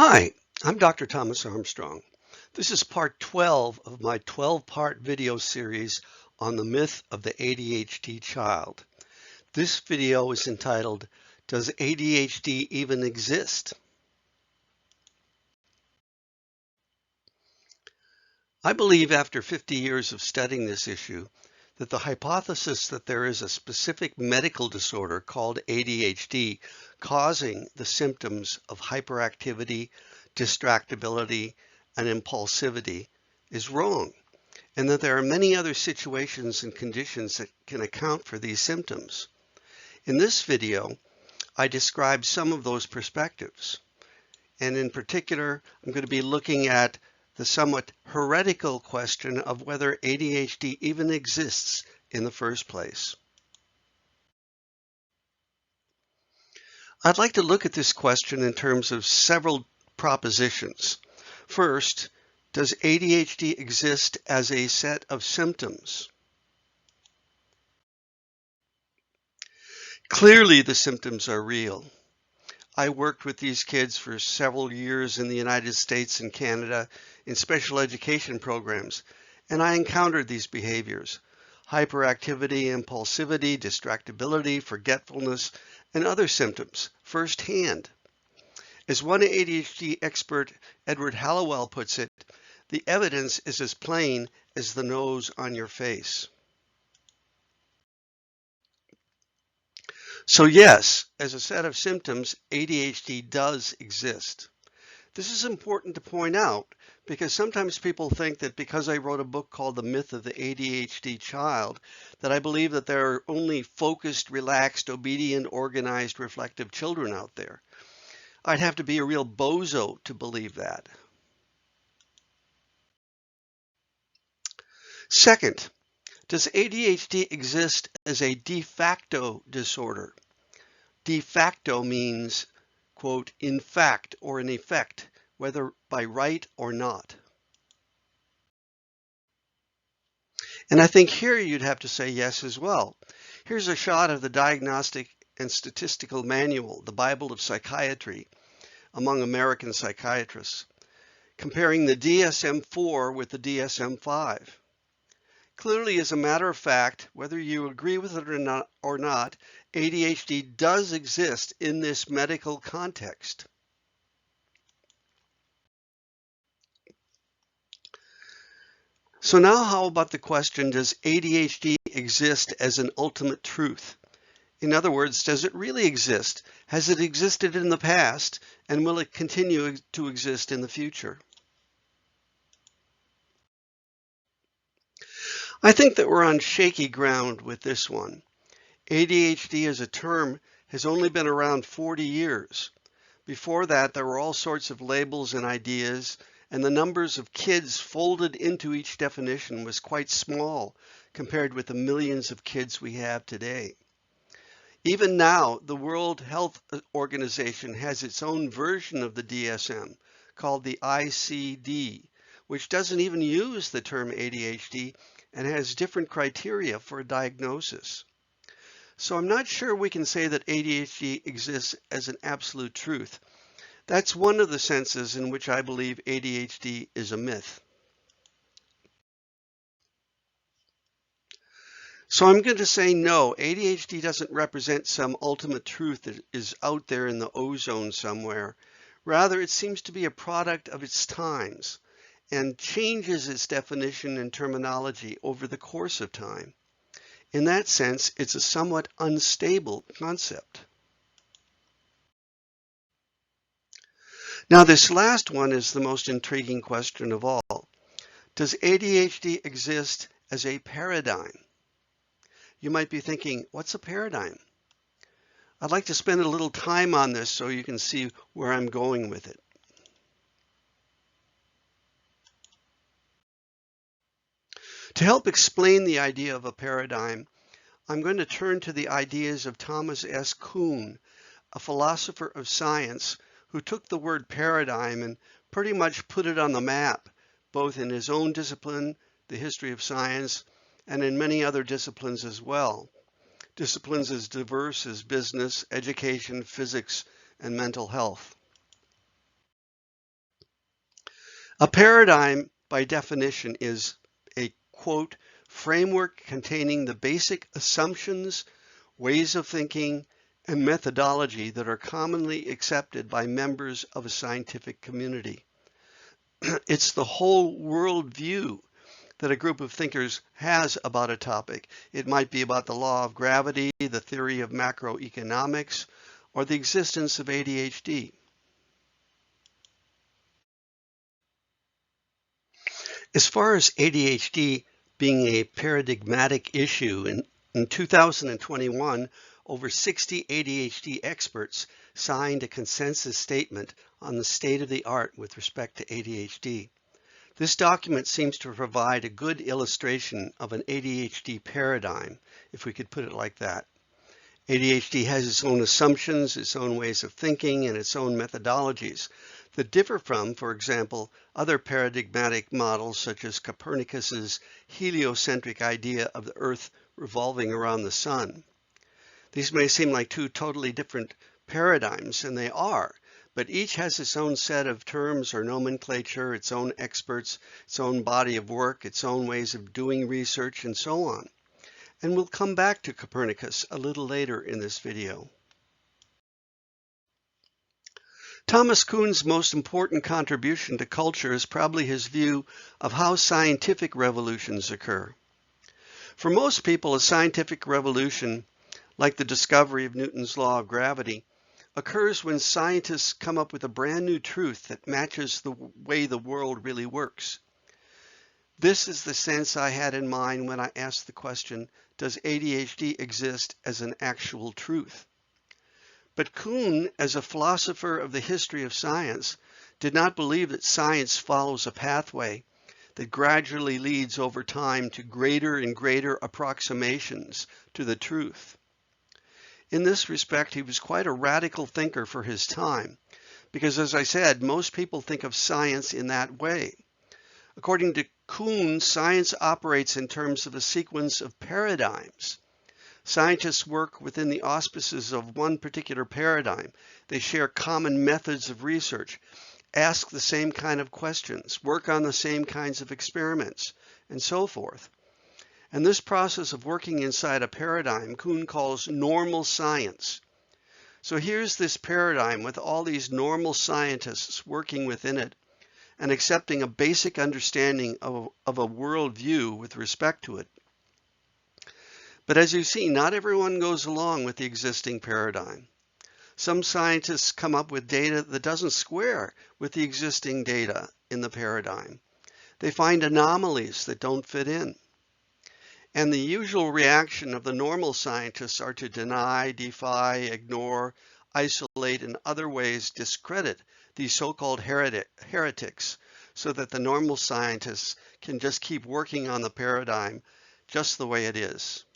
Hi, I'm Dr. Thomas Armstrong. This is part 12 of my 12-part video series on the myth of the ADHD child. This video is entitled, Does ADHD Even Exist? I believe after 50 years of studying this issue that the hypothesis that there is a specific medical disorder called ADHD causing the symptoms of hyperactivity, distractability, and impulsivity is wrong, and that there are many other situations and conditions that can account for these symptoms. In this video, I describe some of those perspectives, and in particular, I'm going to be looking at the somewhat heretical question of whether ADHD even exists in the first place. I'd like to look at this question in terms of several propositions. First, does ADHD exist as a set of symptoms? Clearly, the symptoms are real. I worked with these kids for several years in the United States and Canada in special education programs, and I encountered these behaviors: hyperactivity, impulsivity, distractability, forgetfulness, and other symptoms firsthand. As one ADHD expert, Edward Hallowell, puts it, the evidence is as plain as the nose on your face. So yes, as a set of symptoms, ADHD does exist. This is important to point out because sometimes people think that because I wrote a book called The Myth of the ADHD Child, that I believe that there are only focused, relaxed, obedient, organized, reflective children out there. I'd have to be a real bozo to believe that. Second, does ADHD exist as a de facto disorder? De facto means, quote, in fact or in effect, whether by right or not. And I think here you'd have to say yes as well. Here's a shot of the Diagnostic and Statistical Manual, the Bible of Psychiatry, among American psychiatrists, comparing the DSM-4 with the DSM-5. Clearly, as a matter of fact, whether you agree with it or not, ADHD does exist in this medical context. So now how about the question, does ADHD exist as an ultimate truth? In other words, does it really exist? Has it existed in the past, and will it continue to exist in the future? I think that we're on shaky ground with this one. ADHD as a term has only been around 40 years. Before that, there were all sorts of labels and ideas, and the numbers of kids folded into each definition was quite small compared with the millions of kids we have today. Even now, the World Health Organization has its own version of the DSM called the ICD, which doesn't even use the term ADHD and has different criteria for diagnosis. So I'm not sure we can say that ADHD exists as an absolute truth. That's one of the senses in which I believe ADHD is a myth. So I'm going to say no, ADHD doesn't represent some ultimate truth that is out there in the ozone somewhere. Rather, it seems to be a product of its times and changes its definition and terminology over the course of time. In that sense, it's a somewhat unstable concept. Now, this last one is the most intriguing question of all. Does ADHD exist as a paradigm? You might be thinking, what's a paradigm? I'd like to spend a little time on this so you can see where I'm going with it. To help explain the idea of a paradigm, I'm going to turn to the ideas of Thomas S. Kuhn, a philosopher of science who took the word paradigm and pretty much put it on the map, both in his own discipline, the history of science, and in many other disciplines as well. Disciplines as diverse as business, education, physics, and mental health. A paradigm, by definition, is a, quote, framework containing the basic assumptions, ways of thinking, and methodology that are commonly accepted by members of a scientific community. It's the whole worldview that a group of thinkers has about a topic. It might be about the law of gravity, the theory of macroeconomics, or the existence of ADHD. As far as ADHD being a paradigmatic issue, in 2021, over 60 ADHD experts signed a consensus statement on the state of the art with respect to ADHD. This document seems to provide a good illustration of an ADHD paradigm, if we could put it like that. ADHD has its own assumptions, its own ways of thinking, and its own methodologies that differ from, for example, other paradigmatic models such as Copernicus's heliocentric idea of the Earth revolving around the sun. These may seem like two totally different paradigms, and they are, but each has its own set of terms or nomenclature, its own experts, its own body of work, its own ways of doing research, and so on. And we'll come back to Copernicus a little later in this video. Thomas Kuhn's most important contribution to culture is probably his view of how scientific revolutions occur. For most people, a scientific revolution, like the discovery of Newton's law of gravity, occurs when scientists come up with a brand new truth that matches the way the world really works. This is the sense I had in mind when I asked the question, does ADHD exist as an actual truth? But Kuhn, as a philosopher of the history of science, did not believe that science follows a pathway that gradually leads over time to greater and greater approximations to the truth. In this respect, he was quite a radical thinker for his time, because as I said, most people think of science in that way. According to Kuhn, science operates in terms of a sequence of paradigms. Scientists work within the auspices of one particular paradigm. They share common methods of research, ask the same kind of questions, work on the same kinds of experiments, and so forth. And this process of working inside a paradigm, Kuhn calls normal science. So here's this paradigm with all these normal scientists working within it and accepting a basic understanding of a worldview with respect to it. But as you see, not everyone goes along with the existing paradigm. Some scientists come up with data that doesn't square with the existing data in the paradigm. They find anomalies that don't fit in. And the usual reaction of the normal scientists are to deny, defy, ignore, isolate, and other ways discredit these so-called heretics so that the normal scientists can just keep working on the paradigm just the way it is.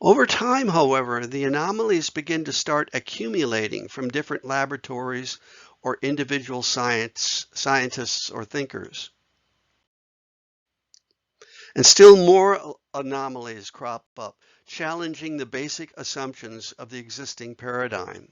Over time, however, the anomalies begin to start accumulating from different laboratories or individual scientists or thinkers. And still more anomalies crop up, challenging the basic assumptions of the existing paradigm.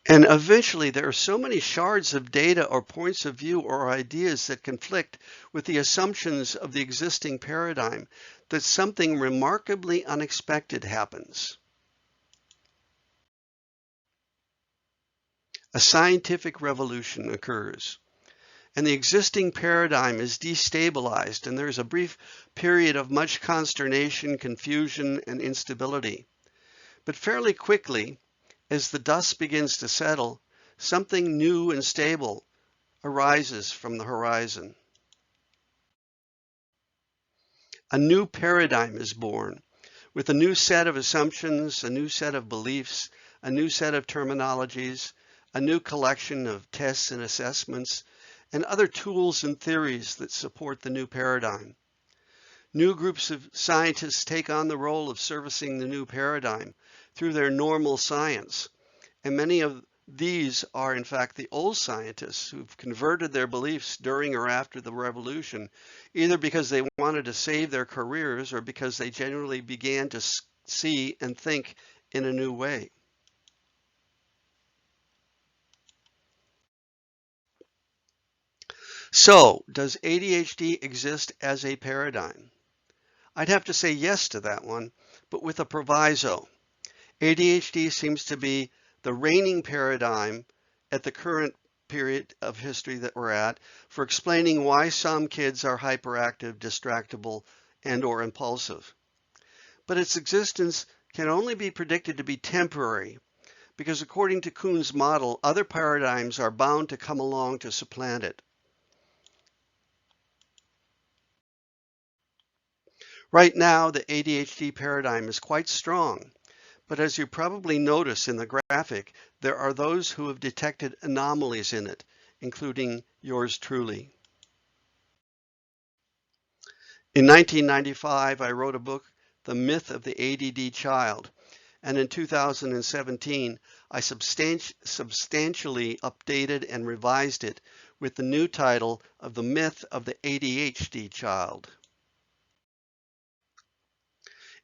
And eventually, there are so many shards of data or points of view or ideas that conflict with the assumptions of the existing paradigm that something remarkably unexpected happens. A scientific revolution occurs, and the existing paradigm is destabilized, and there's a brief period of much consternation, confusion, and instability. But fairly quickly, as the dust begins to settle, something new and stable arises from the horizon. A new paradigm is born, with a new set of assumptions, a new set of beliefs, a new set of terminologies, a new collection of tests and assessments, and other tools and theories that support the new paradigm. New groups of scientists take on the role of servicing the new paradigm through their normal science, and many of these are in fact the old scientists who've converted their beliefs during or after the revolution, either because they wanted to save their careers or because they genuinely began to see and think in a new way. So, does ADHD exist as a paradigm? I'd have to say yes to that one, but with a proviso. ADHD seems to be the reigning paradigm at the current period of history that we're at for explaining why some kids are hyperactive, distractible, and/or impulsive. But its existence can only be predicted to be temporary because according to Kuhn's model, other paradigms are bound to come along to supplant it. Right now, the ADHD paradigm is quite strong, but as you probably notice in the graphic, there are those who have detected anomalies in it, including yours truly. In 1995, I wrote a book, The Myth of the ADD Child, and in 2017, I substantially updated and revised it with the new title of The Myth of the ADHD Child.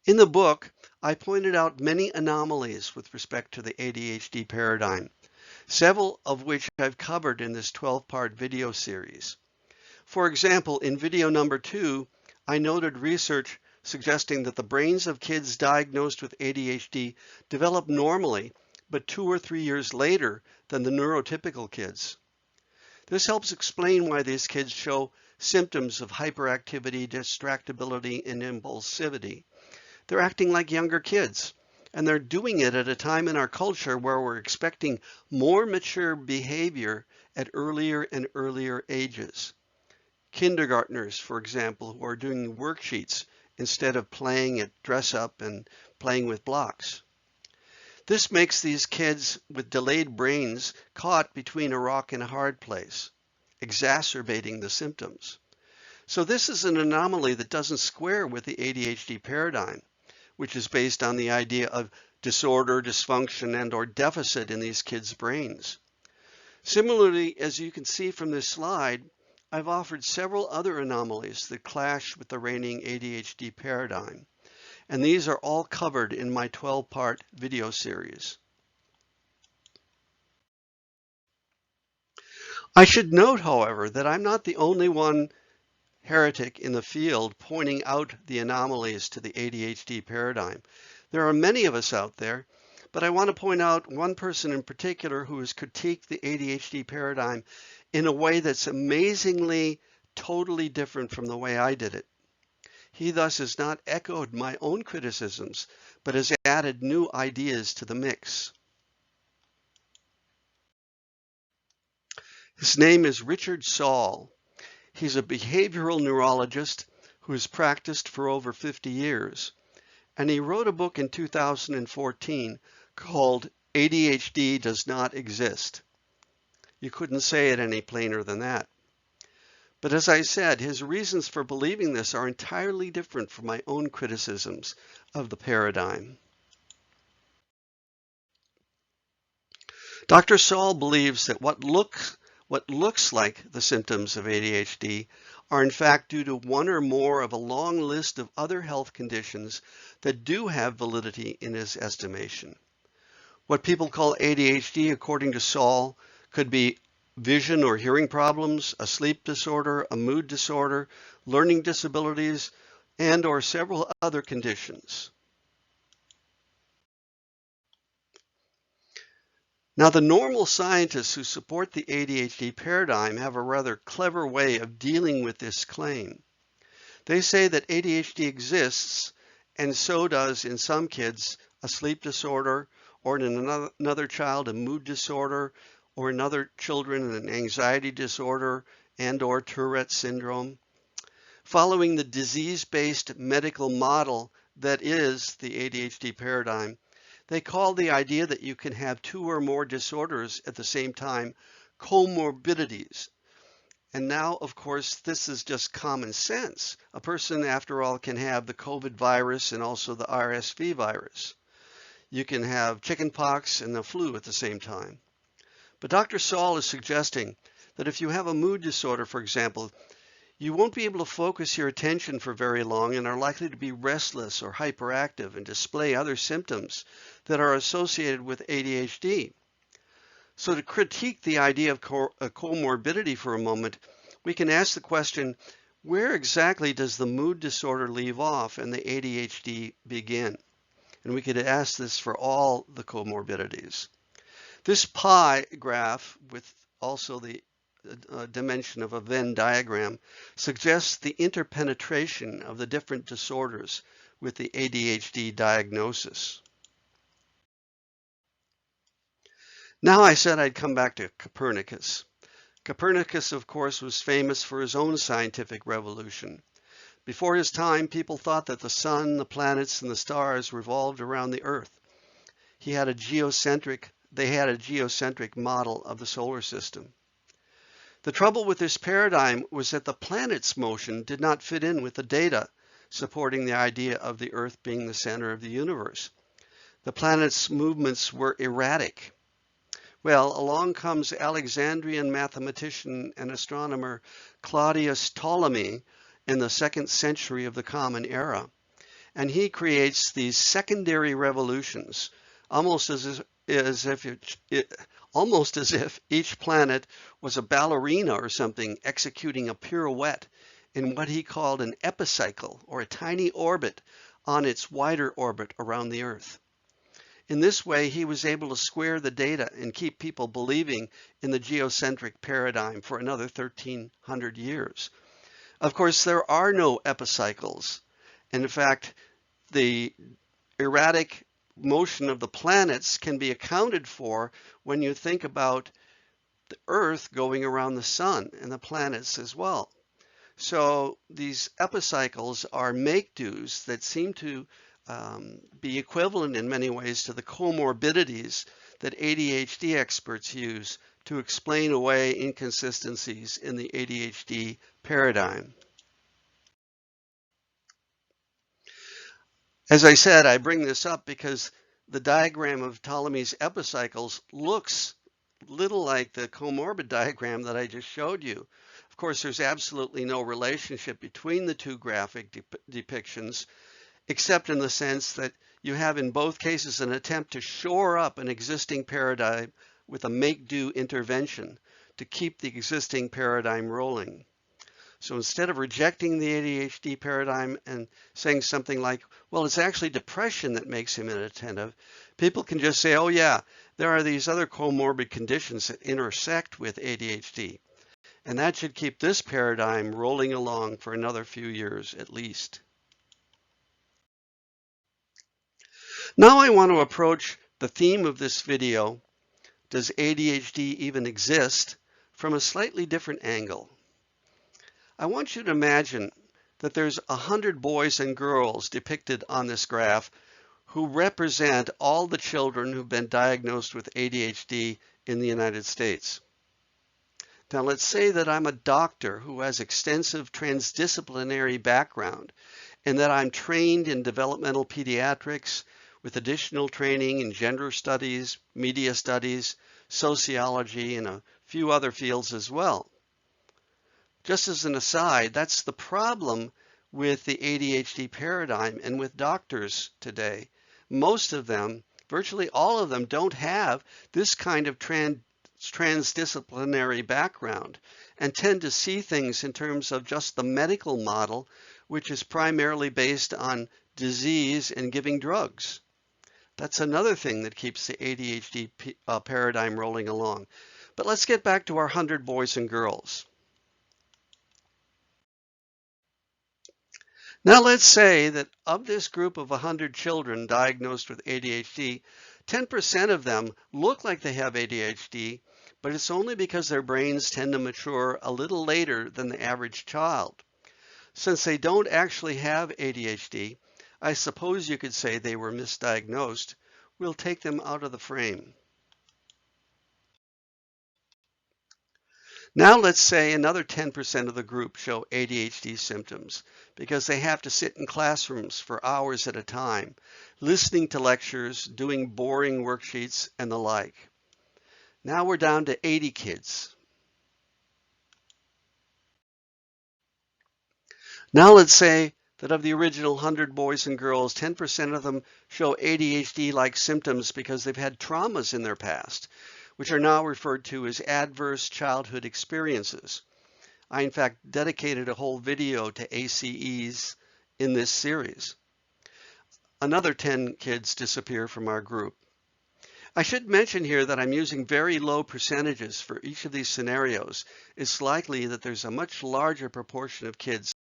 In the book, I pointed out many anomalies with respect to the ADHD paradigm, several of which I've covered in this 12-part video series. For example, in video number 2, I noted research suggesting that the brains of kids diagnosed with ADHD develop normally, but 2 or 3 years later than the neurotypical kids. This helps explain why these kids show symptoms of hyperactivity, distractability, and impulsivity. They're acting like younger kids, and they're doing it at a time in our culture where we're expecting more mature behavior at earlier and earlier ages. Kindergartners, for example, who are doing worksheets instead of playing at dress up and playing with blocks. This makes these kids with delayed brains caught between a rock and a hard place, exacerbating the symptoms. So this is an anomaly that doesn't square with the ADHD paradigm, which is based on the idea of disorder, dysfunction, and/or deficit in these kids' brains. Similarly, as you can see from this slide, I've offered several other anomalies that clash with the reigning ADHD paradigm, and these are all covered in my 12-part video series. I should note, however, that I'm not the only one heretic in the field pointing out the anomalies to the ADHD paradigm. There are many of us out there, but I want to point out one person in particular who has critiqued the ADHD paradigm in a way that's amazingly totally different from the way I did it. He thus has not echoed my own criticisms, but has added new ideas to the mix. His name is Richard Saul. He's a behavioral neurologist who has practiced for over 50 years, and he wrote a book in 2014 called ADHD Does Not Exist. You couldn't say it any plainer than that. But as I said, his reasons for believing this are entirely different from my own criticisms of the paradigm. Dr. Saul believes that what looks like the symptoms of ADHD are in fact due to one or more of a long list of other health conditions that do have validity in his estimation. What people call ADHD, according to Saul, could be vision or hearing problems, a sleep disorder, a mood disorder, learning disabilities, and/or several other conditions. Now, the normal scientists who support the ADHD paradigm have a rather clever way of dealing with this claim. They say that ADHD exists, and so does, in some kids, a sleep disorder, or in another child, a mood disorder, or in other children, an anxiety disorder and/or Tourette syndrome. Following the disease-based medical model that is the ADHD paradigm, they call the idea that you can have two or more disorders at the same time comorbidities. And now, of course, this is just common sense. A person, after all, can have the COVID virus and also the RSV virus. You can have chickenpox and the flu at the same time. But Dr. Saul is suggesting that if you have a mood disorder, for example, you won't be able to focus your attention for very long and are likely to be restless or hyperactive and display other symptoms that are associated with ADHD. So to critique the idea of comorbidity for a moment, we can ask the question, where exactly does the mood disorder leave off and the ADHD begin? And we could ask this for all the comorbidities. This pie graph, with also the dimension of a Venn diagram, suggests the interpenetration of the different disorders with the ADHD diagnosis. Now I said I'd come back to Copernicus. Copernicus, of course, was famous for his own scientific revolution. Before his time, people thought that the sun, the planets, and the stars revolved around the Earth. They had a geocentric model of the solar system. The trouble with this paradigm was that the planet's motion did not fit in with the data supporting the idea of the Earth being the center of the universe. The planet's movements were erratic. Well, along comes Alexandrian mathematician and astronomer Claudius Ptolemy in the 2nd century of the Common Era, and he creates these secondary revolutions, almost as if each planet was a ballerina or something executing a pirouette in what he called an epicycle, or a tiny orbit on its wider orbit around the Earth. In this way, he was able to square the data and keep people believing in the geocentric paradigm for another 1,300 years. Of course, there are no epicycles. And in fact, the erratic motion of the planets can be accounted for when you think about the Earth going around the sun and the planets as well. So these epicycles are make-dos that seem to be equivalent in many ways to the comorbidities that ADHD experts use to explain away inconsistencies in the ADHD paradigm. As I said, I bring this up because the diagram of Ptolemy's epicycles looks little like the comorbid diagram that I just showed you. Of course, there's absolutely no relationship between the two graphic depictions, except in the sense that you have in both cases an attempt to shore up an existing paradigm with a make-do intervention to keep the existing paradigm rolling. So instead of rejecting the ADHD paradigm and saying something like, well, it's actually depression that makes him inattentive, people can just say, oh yeah, there are these other comorbid conditions that intersect with ADHD. And that should keep this paradigm rolling along for another few years at least. Now I want to approach the theme of this video, does ADHD even exist, from a slightly different angle. I want you to imagine that there's 100 boys and girls depicted on this graph who represent all the children who've been diagnosed with ADHD in the United States. Now let's say that I'm a doctor who has extensive transdisciplinary background and that I'm trained in developmental pediatrics, with additional training in gender studies, media studies, sociology, and a few other fields as well. Just as an aside, that's the problem with the ADHD paradigm and with doctors today. Most of them, virtually all of them, don't have this kind of transdisciplinary background and tend to see things in terms of just the medical model, which is primarily based on disease and giving drugs. That's another thing that keeps the ADHD paradigm rolling along. But let's get back to our 100 boys and girls. Now let's say that of this group of 100 children diagnosed with ADHD, 10% of them look like they have ADHD, but it's only because their brains tend to mature a little later than the average child. Since they don't actually have ADHD, I suppose you could say they were misdiagnosed. We'll take them out of the frame. Now let's say another 10% of the group show ADHD symptoms because they have to sit in classrooms for hours at a time, listening to lectures, doing boring worksheets, and the like. Now we're down to 80 kids. Now let's say that of the original 100 boys and girls, 10% of them show ADHD-like symptoms because they've had traumas in their past, which are now referred to as adverse childhood experiences. I, in fact, dedicated a whole video to ACEs in this series. Another 10 kids disappear from our group. I should mention here that I'm using very low percentages for each of these scenarios. It's likely that there's a much larger proportion of kids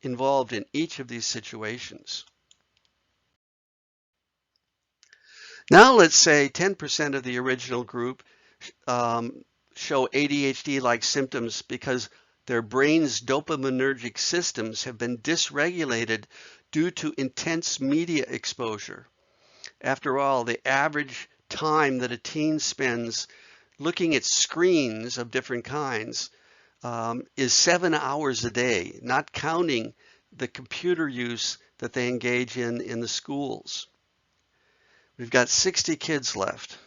involved in each of these situations. Now let's say 10% of the original group show ADHD-like symptoms because their brain's dopaminergic systems have been dysregulated due to intense media exposure. After all, the average time that a teen spends looking at screens of different kinds is 7 hours a day, not counting the computer use that they engage in the schools. We've got 60 kids left.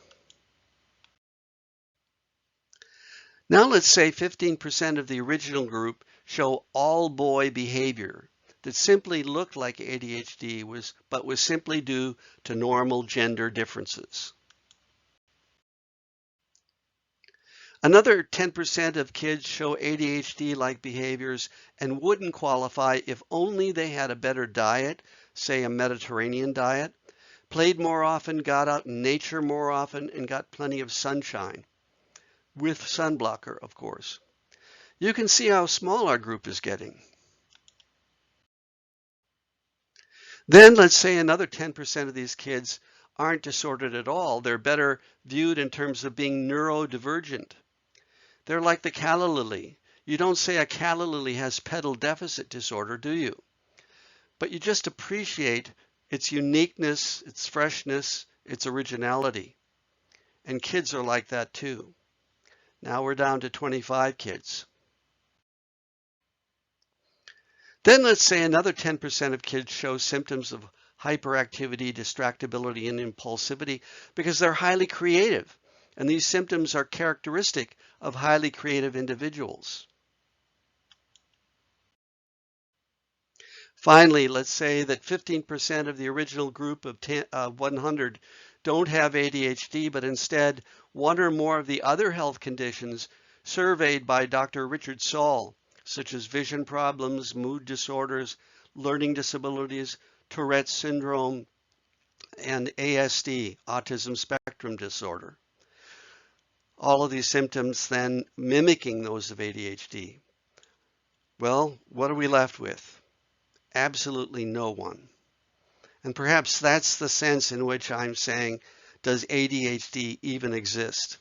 Now let's say 15% of the original group show all boy behavior that simply looked like ADHD but was simply due to normal gender differences. Another 10% of kids show ADHD-like behaviors and wouldn't qualify if only they had a better diet, say a Mediterranean diet, played more often, got out in nature more often, and got plenty of sunshine, with sunblocker, of course. You can see how small our group is getting. Then let's say another 10% of these kids aren't disordered at all. They're better viewed in terms of being neurodivergent. They're like the calla lily. You don't say a calla lily has pedal deficit disorder, do you? But you just appreciate its uniqueness, its freshness, its originality. And kids are like that too. Now we're down to 25 kids. Then let's say another 10% of kids show symptoms of hyperactivity, distractability, and impulsivity because they're highly creative. And these symptoms are characteristic of highly creative individuals. Finally, let's say that 15% of the original group of 100 don't have ADHD, but instead one or more of the other health conditions surveyed by Dr. Richard Saul, such as vision problems, mood disorders, learning disabilities, Tourette's syndrome, and ASD, autism spectrum disorder. All of these symptoms then mimicking those of ADHD. Well, what are we left with? Absolutely no one. And perhaps that's the sense in which I'm saying, does ADHD even exist?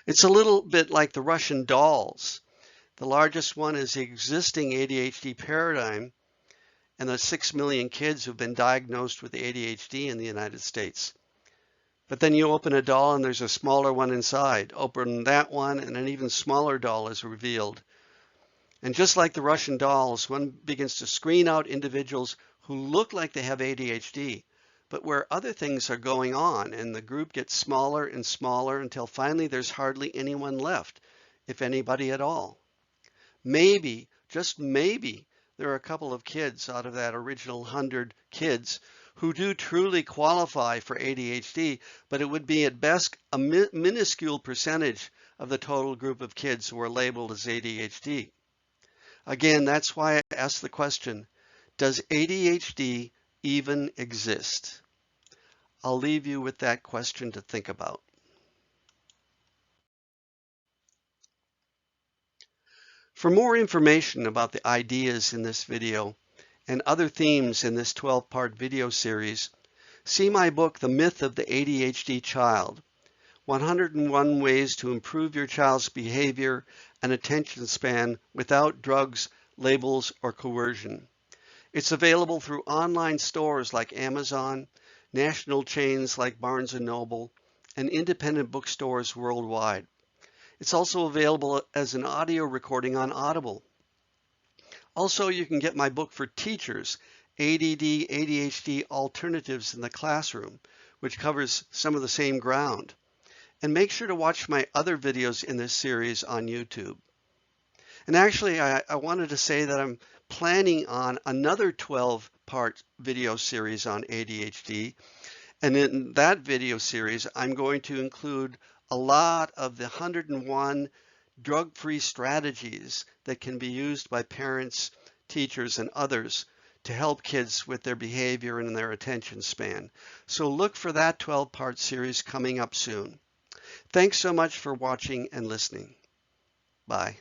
It's a little bit like the Russian dolls. The largest one is the existing ADHD paradigm and the 6 million kids who've been diagnosed with ADHD in the United States. But then you open a doll and there's a smaller one inside. Open that one and an even smaller doll is revealed. And just like the Russian dolls, one begins to screen out individuals who look like they have ADHD, but where other things are going on, and the group gets smaller and smaller until finally there's hardly anyone left, if anybody at all. Maybe, just maybe, there are a couple of kids out of that original 100 kids who do truly qualify for ADHD, but it would be at best a minuscule percentage of the total group of kids who are labeled as ADHD. Again, that's why I asked the question, does ADHD even exist? I'll leave you with that question to think about. For more information about the ideas in this video and other themes in this 12-part video series, see my book, The Myth of the ADHD Child, 101 Ways to Improve Your Child's Behavior and Attention Span Without Drugs, Labels, or Coercion. It's available through online stores like Amazon, national chains like Barnes & Noble, and independent bookstores worldwide. It's also available as an audio recording on Audible. Also, you can get my book for teachers, ADD, ADHD Alternatives in the Classroom, which covers some of the same ground. And make sure to watch my other videos in this series on YouTube. And actually, I wanted to say that I'm planning on another 12-part video series on ADHD. And in that video series, I'm going to include a lot of the 101 drug-free strategies that can be used by parents, teachers, and others to help kids with their behavior and their attention span. So look for that 12-part series coming up soon. Thanks so much for watching and listening. Bye.